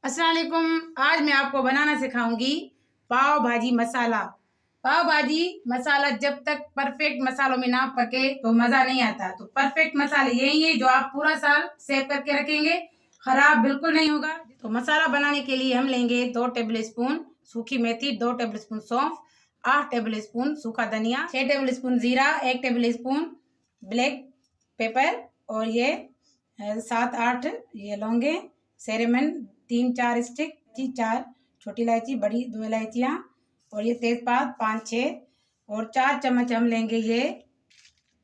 अस्सलाम वालेकुम। आज मैं आपको बनाना सिखाऊंगी पाव भाजी मसाला। पाव भाजी मसाला जब तक परफेक्ट मसालों में ना पके तो मज़ा नहीं आता। तो परफेक्ट मसाले यही है जो आप पूरा साल सेव करके रखेंगे, खराब बिल्कुल नहीं होगा। तो मसाला बनाने के लिए हम लेंगे 2 टेबल स्पून सूखी मेथी, 2 टेबल स्पून सौंफ, 8 टेबल स्पून सूखा धनिया, 6 टेबल स्पून जीरा, 1 टेबल स्पून ब्लैक पेपर और ये 7-8 ये लौंगे, सेरेमन 3-4 स्टिक, 4 छोटी इलायची, बड़ी 2 इलायचियाँ और ये तेज़पात 5-6 और 4 चम्मच हम लेंगे ये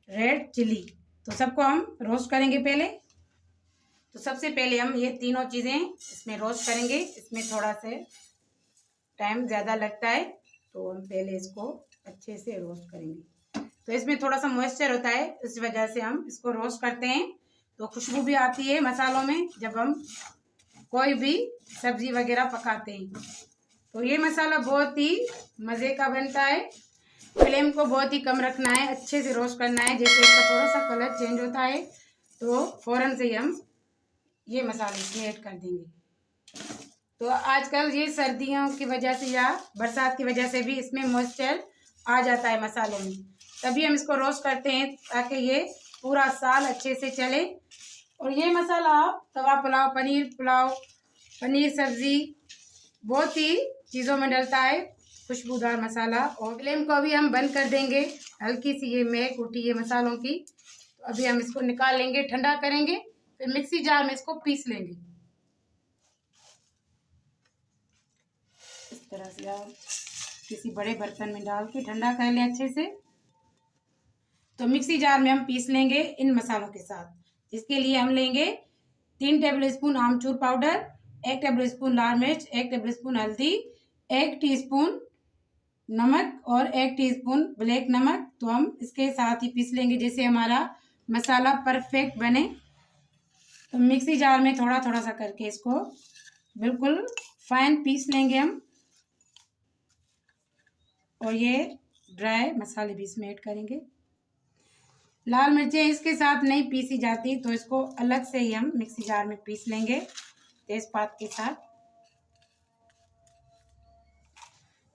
रेड चिली। तो सबको हम रोस्ट करेंगे पहले। तो सबसे पहले हम ये तीनों चीज़ें इसमें रोस्ट करेंगे। इसमें थोड़ा से टाइम ज़्यादा लगता है तो हम पहले इसको अच्छे से रोस्ट करेंगे। तो इसमें थोड़ा सा मॉइस्चर होता है, इस वजह से हम इसको रोस्ट करते हैं। तो खुशबू भी आती है मसालों में जब हम कोई भी सब्जी वगैरह पकाते हैं। तो ये मसाला बहुत ही मज़े का बनता है। फ्लेम को बहुत ही कम रखना है, अच्छे से रोस्ट करना है। जैसे इसका थोड़ा सा कलर चेंज होता है तो फ़ौरन से हम ये मसाले इसमें ऐड कर देंगे। तो आजकल ये सर्दियों की वजह से या बरसात की वजह से भी इसमें मॉइस्चर आ जाता है मसालों में, तभी हम इसको रोस्ट करते हैं ताकि ये पूरा साल अच्छे से चले। और ये मसाला आप तवा पुलाव, पनीर पुलाव, पनीर सब्ज़ी बहुत ही चीज़ों में डलता है, खुशबूदार मसाला। और फ्लेम को अभी हम बंद कर देंगे। हल्की सी ये महक उठी है मसालों की, तो अभी हम इसको निकाल लेंगे, ठंडा करेंगे, फिर मिक्सी जार में इसको पीस लेंगे। इस तरह से आप किसी बड़े बर्तन में डाल के ठंडा कर लें अच्छे से। तो मिक्सी जार में हम पीस लेंगे इन मसालों के साथ। इसके लिए हम लेंगे 3 टेबल स्पून आमचूर पाउडर, 1 टेबल स्पून लाल मिर्च, 1 टेबल स्पून हल्दी, 1 टीस्पून नमक और 1 टीस्पून ब्लैक नमक। तो हम इसके साथ ही पीस लेंगे जिससे हमारा मसाला परफेक्ट बने। तो मिक्सी जार में थोड़ा थोड़ा सा करके इसको बिल्कुल फाइन पीस लेंगे हम। और ये ड्राई मसाले भी इसमें ऐड करेंगे। लाल मिर्चें इसके साथ नहीं पीसी जाती तो इसको अलग से ही हम मिक्सी जार में पीस लेंगे तेज़पात के साथ।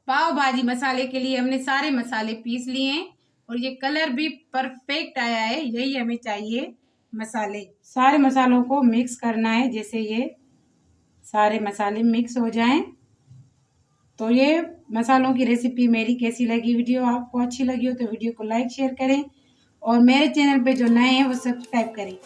पाव भाजी मसाले के लिए हमने सारे मसाले पीस लिए हैं और ये कलर भी परफेक्ट आया है, यही हमें चाहिए मसाले। सारे मसालों को मिक्स करना है, जैसे ये सारे मसाले मिक्स हो जाएं। तो ये मसालों की रेसिपी मेरी कैसी लगी, वीडियो आपको अच्छी लगी हो तो वीडियो को लाइक शेयर करें और मेरे चैनल पे जो नए हैं वो सब्सक्राइब करें।